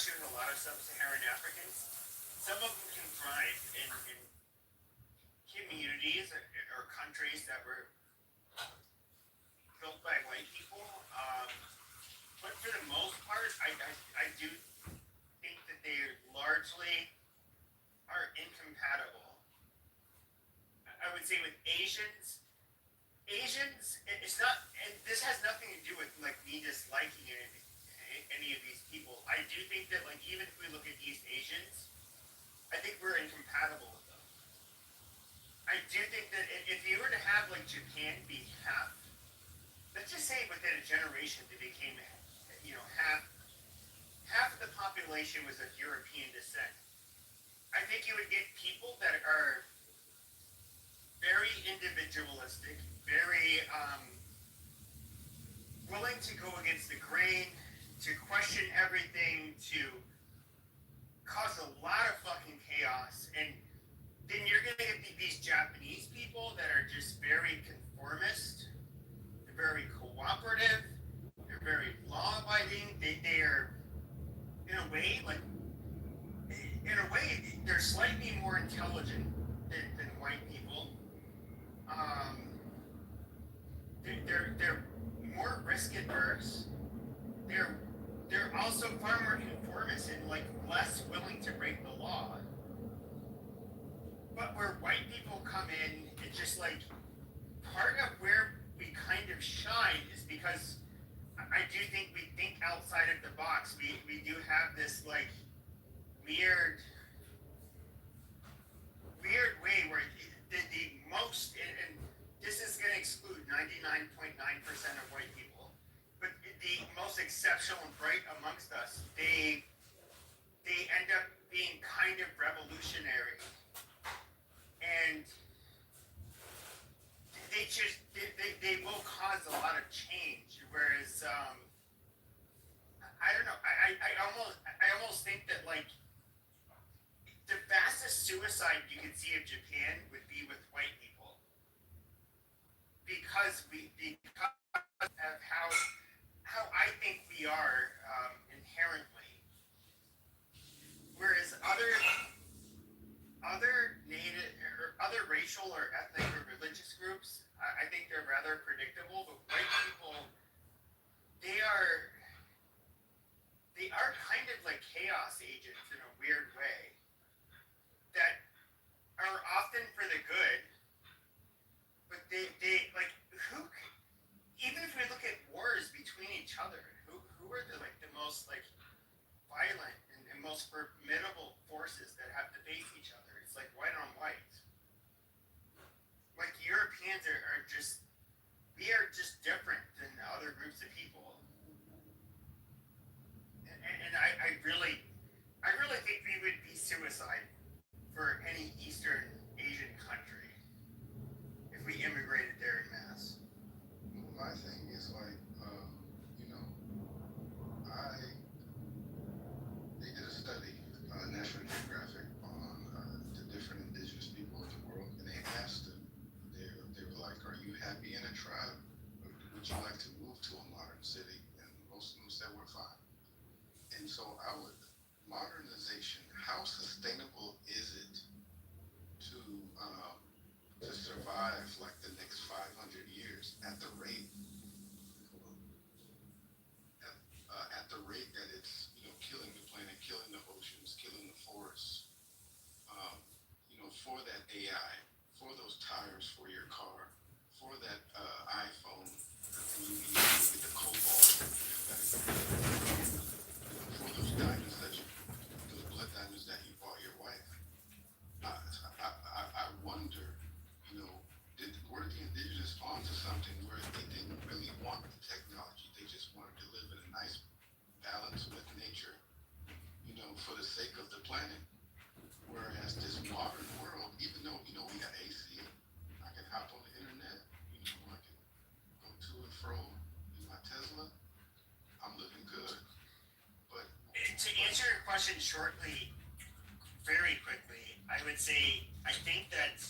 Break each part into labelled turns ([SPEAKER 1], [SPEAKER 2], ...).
[SPEAKER 1] especially with a lot of sub-Saharan Africans, some of them can thrive in communities or countries that were built by white people. But for the most part, I do think that they largely are incompatible. I would say with Asians, it's not, and this has nothing to do with like me disliking any of these people. I do think that like even if we look at East Asians, I think we're incompatible with them. I do think that if you were to have like Japan be half, let's just say within a generation they became, half of the population was of European descent. I think you would get people that are very individualistic, very willing to go against the grain, to question everything, to cause a lot of fucking chaos. And then you're going to get these Japanese people that are just very conformist, they're very cooperative, they're very law-abiding, they are, in a way, they're slightly more intelligent than white people. They're more risk adverse. They're also far more conformist and like less willing to break the law. But where white people come in, it's just like part of where we kind of shine is because I do think we think outside of the box. We do have this like weird way where the most, and this is going to exclude 99.9% of white people, but the most exceptional and bright amongst us, they end up being kind of revolutionary, and they will cause a lot of change. Whereas I don't know, I almost think that like the fastest suicide you could see of Japan would be with white people, because of how I think we are inherently. Whereas other native or other racial or ethnic or religious groups, I think they're rather predictable. But white people, they are kind of like chaos agents in a weird way that are often for the good, but they like who, even if we look at wars between each other, who are the most like violent and most formidable forces that have to face each other? It's like white on white. Like Europeans are just, we are just different than other groups of people. And I really think we would be suicide for any Eastern Asian country if we immigrated there in mass.
[SPEAKER 2] My thing is like, I they did a study, National Geographic, on the different indigenous people of the world, and they asked them, they were like, "Are you happy in a tribe? Or would you like to move to a modern city?" And most of them said, "We're fine." And so modernization, how sustainable is it to survive like the next 500 years at the rate that it's killing the planet, killing the oceans, killing the forests, for that AI, for those tires for your car, for that iPhone, and you get the cobalt, for those diamonds those blood diamonds that you bought your wife. I wonder, were the indigenous onto something where they didn't really want the technology, they just wanted to live in a nice balance with nature, for the sake of the planet. Whereas this modern world, even though, we got AC, I can hop on the internet, I can go to and fro in my Tesla, I'm looking good. But
[SPEAKER 1] to answer your question shortly, very quickly, I would say I think that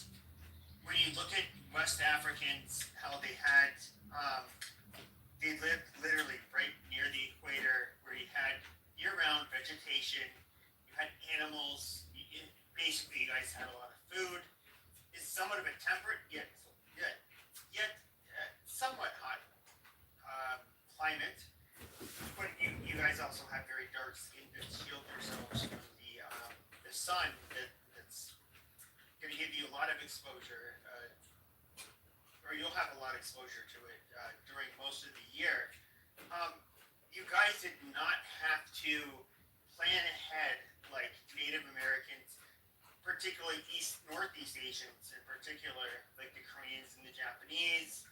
[SPEAKER 1] when you look at West Africans, how they had, they lived literally right near the equator, where you had, year-round vegetation. You had animals. Basically, you guys had a lot of food. It's somewhat of a temperate yet somewhat hot climate. But you guys also have very dark skin that shield yourselves from the sun that's going to give you a lot of exposure, or you'll have a lot of exposure to it during most of the year. You guys did not have to plan ahead like Native Americans, particularly Northeast Asians in particular, like the Koreans and the Japanese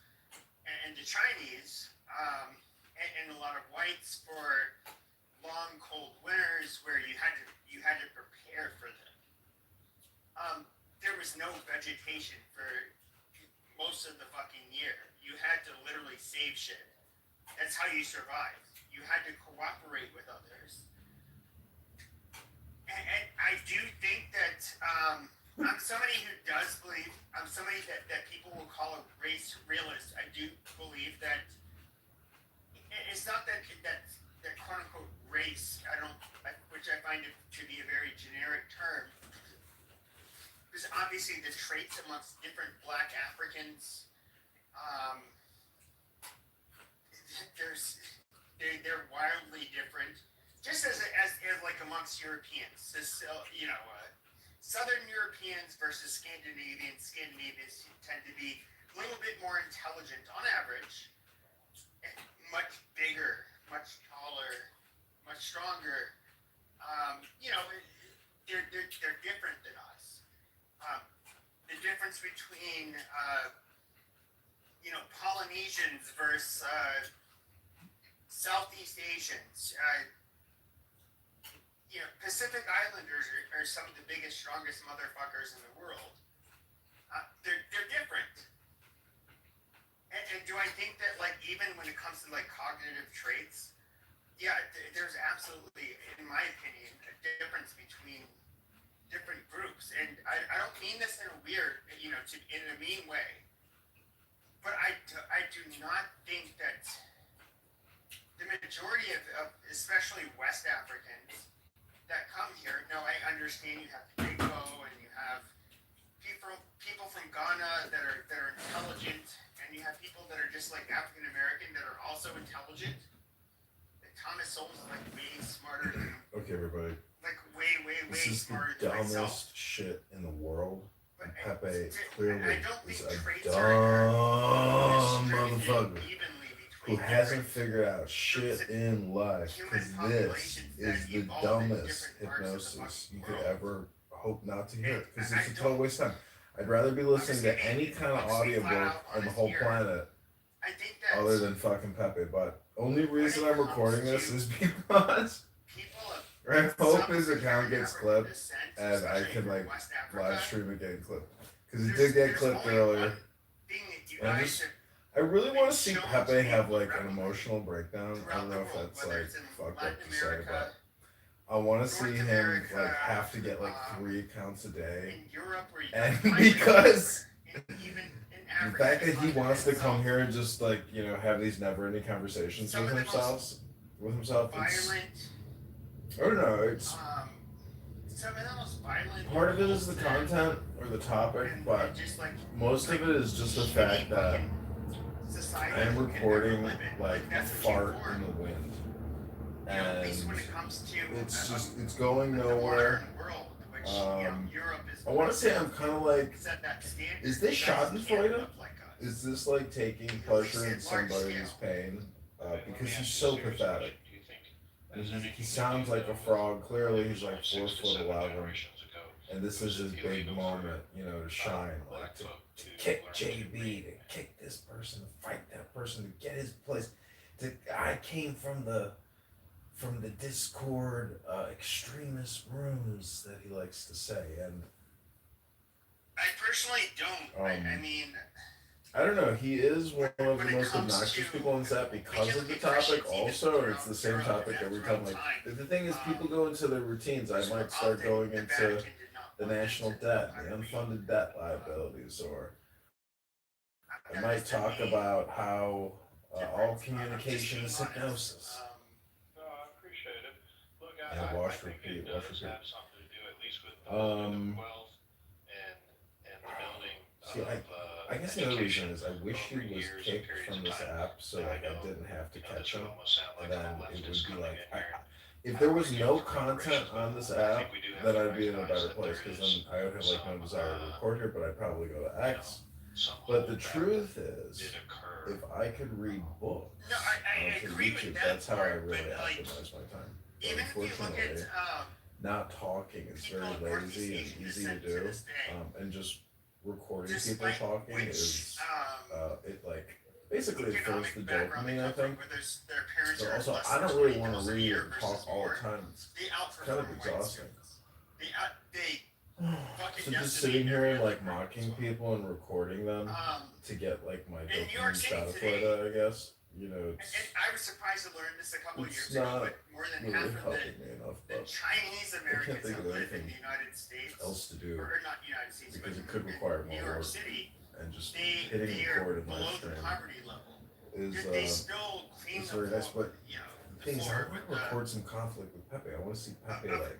[SPEAKER 1] and the Chinese, and a lot of whites for long cold winters where you had to prepare for them. There was no vegetation for most of the fucking year. You had to literally save shit. That's how you survived. You had to cooperate with others. And I do think that I'm somebody who does believe, I'm somebody that people will call a race realist. I do believe that it's not that quote unquote race, which I find it to be a very generic term. Because obviously the traits amongst different black Africans, they're wildly different. Just as like amongst Europeans, Southern Europeans versus Scandinavians. Scandinavians tend to be a little bit more intelligent on average, much bigger, much taller, much stronger. They're different than us. The difference between Polynesians versus Southeast Asians. Pacific Islanders are some of the biggest, strongest motherfuckers in the world. They're different. And do I think that, like, even when it comes to, like, cognitive traits, yeah, there's absolutely, in my opinion, a difference between different groups. And I don't mean this in a weird, in a mean way. But I do not think that the majority of especially West Africans that come here, no, I understand you have Igbo and you have people from Ghana that are intelligent, and you have people that are just like African American that are also intelligent. Like Thomas Sowell's like way smarter than
[SPEAKER 3] Okay, everybody.
[SPEAKER 1] like way
[SPEAKER 3] This is the
[SPEAKER 1] smarter than myself.
[SPEAKER 3] dumbest shit in the world.
[SPEAKER 1] But
[SPEAKER 3] Pepe
[SPEAKER 1] I
[SPEAKER 3] clearly
[SPEAKER 1] don't
[SPEAKER 3] is
[SPEAKER 1] think
[SPEAKER 3] a
[SPEAKER 1] traits
[SPEAKER 3] dumb
[SPEAKER 1] are
[SPEAKER 3] motherfucker
[SPEAKER 1] evenly
[SPEAKER 3] who
[SPEAKER 1] between
[SPEAKER 3] hasn't
[SPEAKER 1] different
[SPEAKER 3] figured out shit in life. Because this is the dumbest hypnosis you could ever hope not to hear. Because it's a total waste of time. I'd rather be listening to any kind of audiobook on the whole planet
[SPEAKER 1] I think that
[SPEAKER 3] other than fucking Pepe. But only reason I'm recording this is because I hope his account gets clipped and I can like live stream it getting clipped. Because it did get clipped earlier. And I really want to see Pepe have like an emotional breakdown. I don't know if that's like fucked up to say, but I want to see him like have to get like 3 accounts a day. And because the fact that he wants to come here and just like, have these never-ending conversations with himself, it's, I don't know, it's part of it is the content or the topic, but most of it is just the fact that I am recording like a fart in the wind, and it's going nowhere. I want to say I'm kind of like, is this Schadenfreude? Is this like taking pleasure in somebody's pain? Because he's so pathetic. And he sounds like a frog. Clearly, he's like 4'11", and this is his big moment, to shine, like to kick JB, to kick this person, to fight that person, to get his place. I came from the Discord extremist rooms that he likes to say, and
[SPEAKER 1] I personally don't. I mean,
[SPEAKER 3] I don't know. He is one of the most obnoxious people on set because of the topic. Also, or it's the same topic every time. Like the thing is, people go into their routines. I might start going into the national debt, the unfunded debt liabilities, or I might talk about how all communication is hypnosis.
[SPEAKER 4] No, I appreciate it. Look,
[SPEAKER 3] Yeah,
[SPEAKER 4] I
[SPEAKER 3] wash,
[SPEAKER 4] think
[SPEAKER 3] repeat,
[SPEAKER 4] it
[SPEAKER 3] wash,
[SPEAKER 4] does
[SPEAKER 3] repeat.
[SPEAKER 4] have something to do, at least with the building of
[SPEAKER 3] Um,
[SPEAKER 4] wealth and the building
[SPEAKER 3] See,
[SPEAKER 4] of
[SPEAKER 3] I guess the other reason
[SPEAKER 4] education
[SPEAKER 3] is I wish he
[SPEAKER 4] over
[SPEAKER 3] was
[SPEAKER 4] years and
[SPEAKER 3] kicked
[SPEAKER 4] periods
[SPEAKER 3] from
[SPEAKER 4] of
[SPEAKER 3] this
[SPEAKER 4] time.
[SPEAKER 3] app so
[SPEAKER 4] Now I
[SPEAKER 3] like I
[SPEAKER 4] know,
[SPEAKER 3] didn't have to
[SPEAKER 4] this
[SPEAKER 3] catch
[SPEAKER 4] would
[SPEAKER 3] him,
[SPEAKER 4] almost sound
[SPEAKER 3] and
[SPEAKER 4] like I'm
[SPEAKER 3] then
[SPEAKER 4] a
[SPEAKER 3] it would
[SPEAKER 4] leftist
[SPEAKER 3] be
[SPEAKER 4] coming
[SPEAKER 3] like
[SPEAKER 4] in here
[SPEAKER 3] if there was
[SPEAKER 4] arguing
[SPEAKER 3] no
[SPEAKER 4] for
[SPEAKER 3] content
[SPEAKER 4] reparations,
[SPEAKER 3] on
[SPEAKER 4] but
[SPEAKER 3] this
[SPEAKER 4] I think
[SPEAKER 3] app,
[SPEAKER 4] we do have
[SPEAKER 3] then
[SPEAKER 4] to
[SPEAKER 3] I'd be in a
[SPEAKER 4] recognize
[SPEAKER 3] better
[SPEAKER 4] that
[SPEAKER 3] place
[SPEAKER 4] there
[SPEAKER 3] because
[SPEAKER 4] is
[SPEAKER 3] then I would have like no
[SPEAKER 4] some,
[SPEAKER 3] desire to record here, but I'd probably go to
[SPEAKER 4] you know,
[SPEAKER 3] X.
[SPEAKER 4] some
[SPEAKER 3] But the
[SPEAKER 4] holdback
[SPEAKER 3] truth
[SPEAKER 4] that
[SPEAKER 3] is,
[SPEAKER 4] did occur.
[SPEAKER 3] if I could read books
[SPEAKER 1] No, I
[SPEAKER 3] onto
[SPEAKER 1] agree with
[SPEAKER 3] YouTube,
[SPEAKER 1] that
[SPEAKER 3] that's how I
[SPEAKER 1] part,
[SPEAKER 3] really
[SPEAKER 1] but like
[SPEAKER 3] optimize my time. But
[SPEAKER 1] even if you look
[SPEAKER 3] unfortunately,
[SPEAKER 1] at
[SPEAKER 3] not talking is
[SPEAKER 1] people
[SPEAKER 3] very
[SPEAKER 1] of Northeast
[SPEAKER 3] lazy and
[SPEAKER 1] Asian
[SPEAKER 3] easy to
[SPEAKER 1] descent to
[SPEAKER 3] do,
[SPEAKER 1] this day,
[SPEAKER 3] and just recording people
[SPEAKER 1] despite
[SPEAKER 3] talking
[SPEAKER 1] which
[SPEAKER 3] is it like basically it fills
[SPEAKER 1] economic
[SPEAKER 3] the
[SPEAKER 1] background they
[SPEAKER 3] dopamine, I
[SPEAKER 1] come from,
[SPEAKER 3] think.
[SPEAKER 1] whether their parents
[SPEAKER 3] But
[SPEAKER 1] are
[SPEAKER 3] also,
[SPEAKER 1] less
[SPEAKER 3] I
[SPEAKER 1] than
[SPEAKER 3] don't really want to
[SPEAKER 1] 20,000 a
[SPEAKER 3] read
[SPEAKER 1] year
[SPEAKER 3] and
[SPEAKER 1] versus
[SPEAKER 3] talk all
[SPEAKER 1] more,
[SPEAKER 3] the time.
[SPEAKER 1] they
[SPEAKER 3] It's kind of
[SPEAKER 1] outperform white
[SPEAKER 3] exhausting.
[SPEAKER 1] students. They fucking
[SPEAKER 3] So just
[SPEAKER 1] decimate
[SPEAKER 3] sitting here
[SPEAKER 1] every
[SPEAKER 3] and
[SPEAKER 1] other
[SPEAKER 3] like
[SPEAKER 1] group as
[SPEAKER 3] mocking
[SPEAKER 1] well.
[SPEAKER 3] people and recording them to get like my
[SPEAKER 1] In New York
[SPEAKER 3] dopamine
[SPEAKER 1] City
[SPEAKER 3] shot of
[SPEAKER 1] today,
[SPEAKER 3] Florida, I guess. You know,
[SPEAKER 1] and I was surprised to learn this a couple of
[SPEAKER 3] it's
[SPEAKER 1] years ago,
[SPEAKER 3] not
[SPEAKER 1] but more than
[SPEAKER 3] really
[SPEAKER 1] half of
[SPEAKER 3] helping me enough.
[SPEAKER 1] the
[SPEAKER 3] But
[SPEAKER 1] Chinese
[SPEAKER 3] I can't
[SPEAKER 1] Americans
[SPEAKER 3] think
[SPEAKER 1] that
[SPEAKER 3] of
[SPEAKER 1] live in
[SPEAKER 3] anything
[SPEAKER 1] the United States,
[SPEAKER 3] else to do
[SPEAKER 1] or not United States, but
[SPEAKER 3] because it could
[SPEAKER 1] in
[SPEAKER 3] require
[SPEAKER 1] New
[SPEAKER 3] more
[SPEAKER 1] York
[SPEAKER 3] work,
[SPEAKER 1] City,
[SPEAKER 3] and just
[SPEAKER 1] they
[SPEAKER 3] hitting
[SPEAKER 1] are
[SPEAKER 3] record and live
[SPEAKER 1] below the
[SPEAKER 3] stream
[SPEAKER 1] poverty level.
[SPEAKER 3] is
[SPEAKER 1] They still clean
[SPEAKER 3] is
[SPEAKER 1] the
[SPEAKER 3] very nice.
[SPEAKER 1] floor,
[SPEAKER 3] But
[SPEAKER 1] the
[SPEAKER 3] the thing is, I
[SPEAKER 1] floor
[SPEAKER 3] want
[SPEAKER 1] with
[SPEAKER 3] to record some conflict with Pepe. I want to see Pepe like.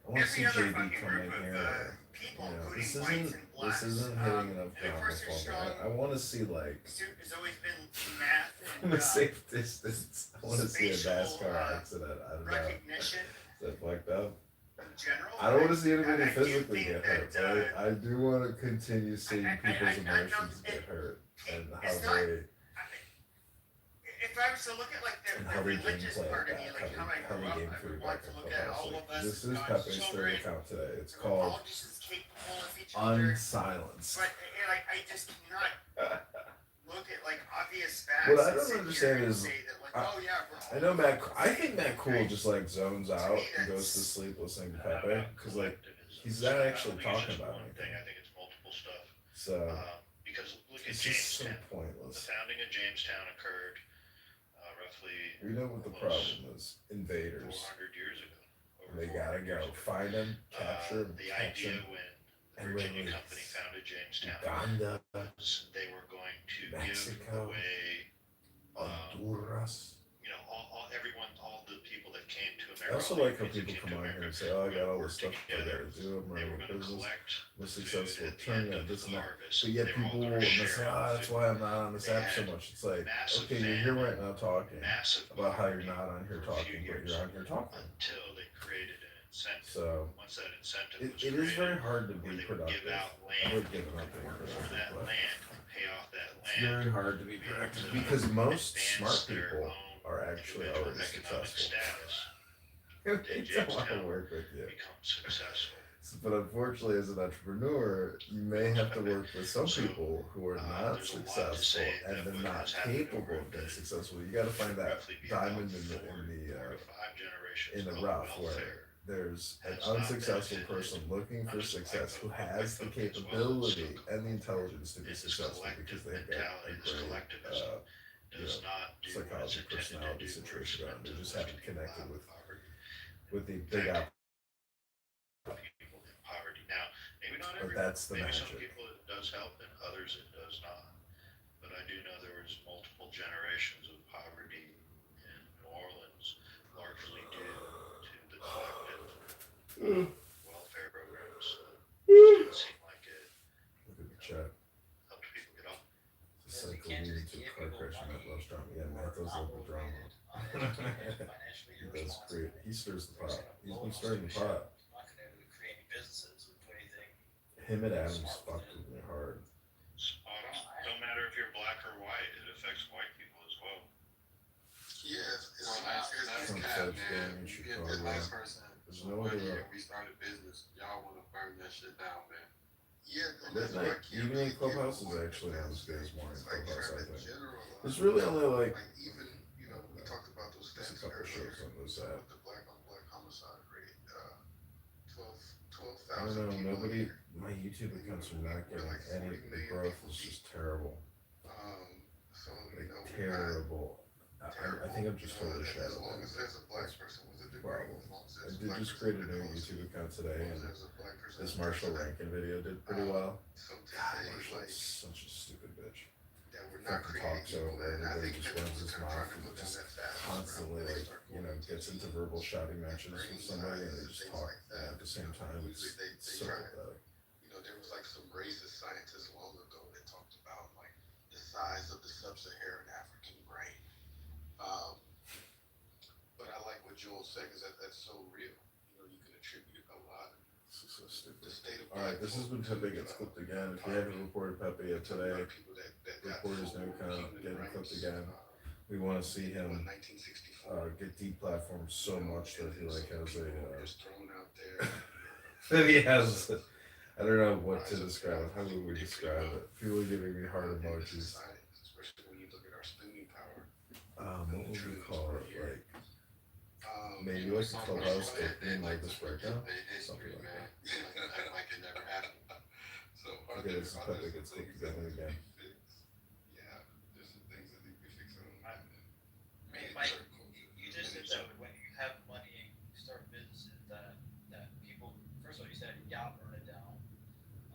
[SPEAKER 3] I want to
[SPEAKER 1] every
[SPEAKER 3] see
[SPEAKER 1] other
[SPEAKER 3] JB
[SPEAKER 1] fucking
[SPEAKER 3] come
[SPEAKER 1] group
[SPEAKER 3] in
[SPEAKER 1] of
[SPEAKER 3] here.
[SPEAKER 1] people,
[SPEAKER 3] You know,
[SPEAKER 1] including
[SPEAKER 3] this
[SPEAKER 1] whites and blacks.
[SPEAKER 3] isn't hitting enough
[SPEAKER 1] And of
[SPEAKER 3] ground
[SPEAKER 1] course,
[SPEAKER 3] for
[SPEAKER 1] there's
[SPEAKER 3] me.
[SPEAKER 1] strong.
[SPEAKER 3] I want to see like
[SPEAKER 1] There's always been math
[SPEAKER 3] from
[SPEAKER 1] and
[SPEAKER 3] a safe distance. I want to see a
[SPEAKER 1] spatial,
[SPEAKER 3] NASCAR accident. I don't know.
[SPEAKER 1] recognition
[SPEAKER 3] Is that fucked up?
[SPEAKER 1] in general.
[SPEAKER 3] I don't want to see
[SPEAKER 1] I
[SPEAKER 3] anybody
[SPEAKER 1] do
[SPEAKER 3] physically
[SPEAKER 1] think
[SPEAKER 3] get hurt,
[SPEAKER 1] that,
[SPEAKER 3] but I do want to continue seeing people's
[SPEAKER 1] I
[SPEAKER 3] emotions
[SPEAKER 1] don't-
[SPEAKER 3] get hurt and how
[SPEAKER 1] it's not-
[SPEAKER 3] they
[SPEAKER 1] if I was to look at like
[SPEAKER 3] and
[SPEAKER 1] the
[SPEAKER 3] how they
[SPEAKER 1] religious
[SPEAKER 3] gameplay
[SPEAKER 1] part
[SPEAKER 3] it
[SPEAKER 1] of me,
[SPEAKER 3] back,
[SPEAKER 1] like how I
[SPEAKER 3] how
[SPEAKER 1] grew
[SPEAKER 3] they
[SPEAKER 1] up,
[SPEAKER 3] game
[SPEAKER 1] I
[SPEAKER 3] through
[SPEAKER 1] would want
[SPEAKER 3] back
[SPEAKER 1] to
[SPEAKER 3] in
[SPEAKER 1] look at all
[SPEAKER 3] Clubhouse.
[SPEAKER 1] of us
[SPEAKER 3] This
[SPEAKER 1] as
[SPEAKER 3] is
[SPEAKER 1] God's
[SPEAKER 3] Pepe's third
[SPEAKER 1] children.
[SPEAKER 3] account today. It's
[SPEAKER 1] We're
[SPEAKER 3] called
[SPEAKER 1] all just as capable of each other.
[SPEAKER 3] Unsilenced.
[SPEAKER 1] But like I just cannot look at like obvious facts.
[SPEAKER 3] What I
[SPEAKER 1] and
[SPEAKER 3] don't
[SPEAKER 1] sit
[SPEAKER 3] understand
[SPEAKER 1] here and
[SPEAKER 3] is,
[SPEAKER 1] say that, like,
[SPEAKER 3] I-
[SPEAKER 1] oh yeah, we're all
[SPEAKER 3] I know Matt.
[SPEAKER 1] the
[SPEAKER 3] I
[SPEAKER 1] same,
[SPEAKER 3] think Matt Cool
[SPEAKER 1] right?
[SPEAKER 3] just like zones out
[SPEAKER 1] me,
[SPEAKER 3] and goes to
[SPEAKER 1] that's-
[SPEAKER 3] sleep listening to
[SPEAKER 4] I don't
[SPEAKER 3] Pepe
[SPEAKER 4] know,
[SPEAKER 3] because like
[SPEAKER 4] collectivism.
[SPEAKER 3] he's
[SPEAKER 4] So
[SPEAKER 3] not
[SPEAKER 4] I don't
[SPEAKER 3] actually
[SPEAKER 4] think it's
[SPEAKER 3] talking
[SPEAKER 4] just
[SPEAKER 3] about
[SPEAKER 4] one thing.
[SPEAKER 3] anything.
[SPEAKER 4] I think it's multiple stuff.
[SPEAKER 3] So
[SPEAKER 4] Because look at
[SPEAKER 3] it's just so
[SPEAKER 4] Jamestown. The
[SPEAKER 3] pointless.
[SPEAKER 4] founding of Jamestown occurred roughly
[SPEAKER 3] You know what the problem is? Invaders.
[SPEAKER 4] 400 years ago. Over
[SPEAKER 3] They
[SPEAKER 4] 400
[SPEAKER 3] gotta
[SPEAKER 4] years
[SPEAKER 3] go
[SPEAKER 4] ago.
[SPEAKER 3] find them, capture them,
[SPEAKER 4] The
[SPEAKER 3] catch
[SPEAKER 4] idea
[SPEAKER 3] them,
[SPEAKER 4] when the
[SPEAKER 3] and
[SPEAKER 4] Virginia
[SPEAKER 3] release.
[SPEAKER 4] Company founded Jamestown
[SPEAKER 3] Uganda,
[SPEAKER 4] was they were going to give
[SPEAKER 3] Mexico,
[SPEAKER 4] away,
[SPEAKER 3] Honduras.
[SPEAKER 4] all the people that came to
[SPEAKER 3] I
[SPEAKER 4] America.
[SPEAKER 3] also
[SPEAKER 4] all the
[SPEAKER 3] like how
[SPEAKER 4] immigrants that
[SPEAKER 3] people
[SPEAKER 4] came
[SPEAKER 3] come
[SPEAKER 4] to
[SPEAKER 3] on here
[SPEAKER 4] America
[SPEAKER 3] and say, "Oh, I
[SPEAKER 4] were
[SPEAKER 3] got
[SPEAKER 4] gonna
[SPEAKER 3] all
[SPEAKER 4] work
[SPEAKER 3] this stuff I
[SPEAKER 4] together.
[SPEAKER 3] gotta do. I'm
[SPEAKER 4] They
[SPEAKER 3] running
[SPEAKER 4] were
[SPEAKER 3] a
[SPEAKER 4] going to
[SPEAKER 3] business.
[SPEAKER 4] collect
[SPEAKER 3] I'm a
[SPEAKER 4] food
[SPEAKER 3] successful
[SPEAKER 4] at the
[SPEAKER 3] attorney.
[SPEAKER 4] end
[SPEAKER 3] I'm
[SPEAKER 4] of
[SPEAKER 3] this and
[SPEAKER 4] the
[SPEAKER 3] that."
[SPEAKER 4] harvest.
[SPEAKER 3] But yet
[SPEAKER 4] They were all
[SPEAKER 3] people
[SPEAKER 4] gonna
[SPEAKER 3] will say,
[SPEAKER 4] share
[SPEAKER 3] "Oh,
[SPEAKER 4] the
[SPEAKER 3] that's
[SPEAKER 4] food.
[SPEAKER 3] why I'm not on this
[SPEAKER 4] They
[SPEAKER 3] app so
[SPEAKER 4] had
[SPEAKER 3] much." It's like,
[SPEAKER 4] massive
[SPEAKER 3] okay, you're here
[SPEAKER 4] famine,
[SPEAKER 3] right now talking
[SPEAKER 4] massive
[SPEAKER 3] about how you're
[SPEAKER 4] poverty
[SPEAKER 3] not on here
[SPEAKER 4] for a few
[SPEAKER 3] talking, but
[SPEAKER 4] years
[SPEAKER 3] you're on here talking.
[SPEAKER 4] until they created an incentive.
[SPEAKER 3] So
[SPEAKER 4] Once that incentive
[SPEAKER 3] it
[SPEAKER 4] was
[SPEAKER 3] is
[SPEAKER 4] created,
[SPEAKER 3] very hard to
[SPEAKER 4] where
[SPEAKER 3] be
[SPEAKER 4] they would give
[SPEAKER 3] productive.
[SPEAKER 4] out
[SPEAKER 3] I
[SPEAKER 4] land,
[SPEAKER 3] would give up
[SPEAKER 4] people
[SPEAKER 3] being
[SPEAKER 4] would work for
[SPEAKER 3] productive,
[SPEAKER 4] that
[SPEAKER 3] but
[SPEAKER 4] land, pay off that
[SPEAKER 3] it's
[SPEAKER 4] land,
[SPEAKER 3] very hard to be
[SPEAKER 4] be able
[SPEAKER 3] productive
[SPEAKER 4] to
[SPEAKER 3] because most
[SPEAKER 4] advance
[SPEAKER 3] smart
[SPEAKER 4] their
[SPEAKER 3] people
[SPEAKER 4] own
[SPEAKER 3] are actually
[SPEAKER 4] individual
[SPEAKER 3] already
[SPEAKER 4] economic
[SPEAKER 3] successful.
[SPEAKER 4] status,
[SPEAKER 3] They don't want to
[SPEAKER 4] Jamestown
[SPEAKER 3] work with you.
[SPEAKER 4] become successful.
[SPEAKER 3] But unfortunately, as an entrepreneur, you may have to work with some people who are not
[SPEAKER 4] there's a lot to
[SPEAKER 3] successful
[SPEAKER 4] say
[SPEAKER 3] and
[SPEAKER 4] that
[SPEAKER 3] they're
[SPEAKER 4] what
[SPEAKER 3] not
[SPEAKER 4] has happened
[SPEAKER 3] capable
[SPEAKER 4] over
[SPEAKER 3] of being
[SPEAKER 4] the-
[SPEAKER 3] successful. You got to find that
[SPEAKER 4] roughly be about
[SPEAKER 3] diamond
[SPEAKER 4] four to five generations
[SPEAKER 3] in the
[SPEAKER 4] of
[SPEAKER 3] rough where
[SPEAKER 4] welfare
[SPEAKER 3] there's an
[SPEAKER 4] has not
[SPEAKER 3] unsuccessful
[SPEAKER 4] benefited
[SPEAKER 3] person looking
[SPEAKER 4] not
[SPEAKER 3] for
[SPEAKER 4] just
[SPEAKER 3] success
[SPEAKER 4] white
[SPEAKER 3] who
[SPEAKER 4] folk, but
[SPEAKER 3] has the
[SPEAKER 4] white folk as well.
[SPEAKER 3] capability and the intelligence to be
[SPEAKER 4] This
[SPEAKER 3] successful
[SPEAKER 4] collective
[SPEAKER 3] because they've got
[SPEAKER 4] mentality,
[SPEAKER 3] a
[SPEAKER 4] this
[SPEAKER 3] great
[SPEAKER 4] collectivism does not do what
[SPEAKER 3] psychology,
[SPEAKER 4] it's intended to
[SPEAKER 3] personality
[SPEAKER 4] do,
[SPEAKER 3] situation
[SPEAKER 4] which
[SPEAKER 3] going on. They
[SPEAKER 4] is
[SPEAKER 3] just
[SPEAKER 4] to
[SPEAKER 3] haven't
[SPEAKER 4] push people
[SPEAKER 3] connected
[SPEAKER 4] out of
[SPEAKER 3] with
[SPEAKER 4] poverty.
[SPEAKER 3] the big
[SPEAKER 4] People in poverty. Now, maybe not
[SPEAKER 3] but
[SPEAKER 4] everyone.
[SPEAKER 3] that's the
[SPEAKER 4] Maybe some
[SPEAKER 3] magic.
[SPEAKER 4] people it does help, and others it does not. But I do know there was multiple generations of poverty in New Orleans, largely due to the collective welfare programs. Didn't seem like it
[SPEAKER 3] Look at the chat.
[SPEAKER 4] helped people get off.
[SPEAKER 3] It's just like leading to a car crash and Matt loves drama. Yeah, Matt does love the drama. He does create. He stirs the pot. He's been stirring the pot. Him and Adams fucked with me hard.
[SPEAKER 4] Spot on. Don't matter if you're black or white, it affects white people as well.
[SPEAKER 2] Yeah, it's
[SPEAKER 3] Some
[SPEAKER 2] cap,
[SPEAKER 3] such
[SPEAKER 2] man.
[SPEAKER 3] thing in
[SPEAKER 2] You get
[SPEAKER 3] Chicago.
[SPEAKER 2] that nice person.
[SPEAKER 3] There's no
[SPEAKER 2] One
[SPEAKER 3] other
[SPEAKER 2] year
[SPEAKER 3] way.
[SPEAKER 2] we started business. Y'all want to burn that shit down, man. Yeah, and
[SPEAKER 3] Midnight
[SPEAKER 2] that's why I can't
[SPEAKER 3] evening
[SPEAKER 2] really
[SPEAKER 3] clubhouse
[SPEAKER 2] get
[SPEAKER 3] is
[SPEAKER 2] on
[SPEAKER 3] actually
[SPEAKER 2] with
[SPEAKER 3] on
[SPEAKER 2] that
[SPEAKER 3] today's
[SPEAKER 2] shit.
[SPEAKER 3] morning
[SPEAKER 2] It's like
[SPEAKER 3] clubhouse, I
[SPEAKER 2] trying to
[SPEAKER 3] think.
[SPEAKER 2] generalize.
[SPEAKER 3] There's really only like
[SPEAKER 2] even, we talked about those
[SPEAKER 3] just a
[SPEAKER 2] stats
[SPEAKER 3] couple
[SPEAKER 2] earlier.
[SPEAKER 3] shows on this
[SPEAKER 2] With
[SPEAKER 3] app.
[SPEAKER 2] the black on black homicide rate, 12,000
[SPEAKER 3] I don't know,
[SPEAKER 2] people a
[SPEAKER 3] nobody,
[SPEAKER 2] year.
[SPEAKER 3] my YouTube accounts are not getting any, the growth is just terrible.
[SPEAKER 2] So,
[SPEAKER 3] Like,
[SPEAKER 2] we're not
[SPEAKER 3] terrible. I think I'm just totally
[SPEAKER 2] as
[SPEAKER 3] shadowed.
[SPEAKER 2] long as there's a black person with a degree,
[SPEAKER 3] Problem.
[SPEAKER 2] as long as
[SPEAKER 3] I
[SPEAKER 2] there's a
[SPEAKER 3] did
[SPEAKER 2] black
[SPEAKER 3] just
[SPEAKER 2] person
[SPEAKER 3] create a
[SPEAKER 2] with
[SPEAKER 3] new
[SPEAKER 2] a
[SPEAKER 3] YouTube account
[SPEAKER 2] as
[SPEAKER 3] today,
[SPEAKER 2] long as
[SPEAKER 3] and
[SPEAKER 2] there's a black person
[SPEAKER 3] this
[SPEAKER 2] with a
[SPEAKER 3] Marshall
[SPEAKER 2] person
[SPEAKER 3] Rankin video did pretty well.
[SPEAKER 2] So
[SPEAKER 3] God,
[SPEAKER 2] today,
[SPEAKER 3] Marshall
[SPEAKER 2] like,
[SPEAKER 3] is such a stupid bitch.
[SPEAKER 2] that we're not
[SPEAKER 3] fucking
[SPEAKER 2] creating
[SPEAKER 3] talk show
[SPEAKER 2] evil.
[SPEAKER 3] where
[SPEAKER 2] And I
[SPEAKER 3] everybody
[SPEAKER 2] think
[SPEAKER 3] just
[SPEAKER 2] people
[SPEAKER 3] runs
[SPEAKER 2] are
[SPEAKER 3] his
[SPEAKER 2] kind of
[SPEAKER 3] mouth
[SPEAKER 2] trying to
[SPEAKER 3] and
[SPEAKER 2] go down
[SPEAKER 3] just
[SPEAKER 2] that fast
[SPEAKER 3] constantly,
[SPEAKER 2] route. They
[SPEAKER 3] like,
[SPEAKER 2] start
[SPEAKER 3] you
[SPEAKER 2] going
[SPEAKER 3] know,
[SPEAKER 2] into
[SPEAKER 3] gets into verbal shouting matches with
[SPEAKER 2] brain
[SPEAKER 3] somebody and they
[SPEAKER 2] science
[SPEAKER 3] just
[SPEAKER 2] and things
[SPEAKER 3] talk
[SPEAKER 2] like that.
[SPEAKER 3] at the same time. It's
[SPEAKER 2] Usually they
[SPEAKER 3] so
[SPEAKER 2] try.
[SPEAKER 3] pathetic.
[SPEAKER 2] There was like some racist scientists long ago that talked about like the size of the sub-Saharan African brain. But I like what Joel said because that's so real. You can attribute a lot of
[SPEAKER 3] This is so stupid.
[SPEAKER 2] the state of
[SPEAKER 3] Alright, this has been Pepe Gets Clipped again. If you haven't reported Pepe yet today, report his new account, get him clipped again. We want to see him
[SPEAKER 2] 1964.
[SPEAKER 3] get deplatformed so much that he like has a
[SPEAKER 2] just thrown out there.
[SPEAKER 3] that he has. I don't know what to describe it. How would we describe it? People are giving me heart emojis.
[SPEAKER 2] Especially when you look at our spending power.
[SPEAKER 3] What would we call it? Like maybe like a clubhouse opening like this right now, something like that.
[SPEAKER 2] Like it never happened. So
[SPEAKER 3] Okay, this is Pepe Gets Clipped again and again.
[SPEAKER 2] Yeah, there's some things that need to be fixed on.
[SPEAKER 5] Mike, you just said that when you have money and you start businesses that people, first of all, you said you gotta burn it down.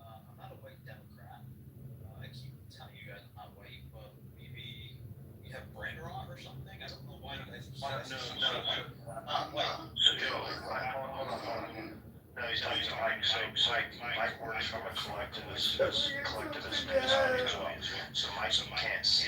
[SPEAKER 5] I'm not a white Democrat. I keep telling you guys I'm not white, but maybe you have brain rot or something. I don't know why you guys keep
[SPEAKER 4] No,
[SPEAKER 5] not white.
[SPEAKER 4] So Joe, hold on. No, he's not Mike. So Mike works from a collectivist mentality. So Mike can't see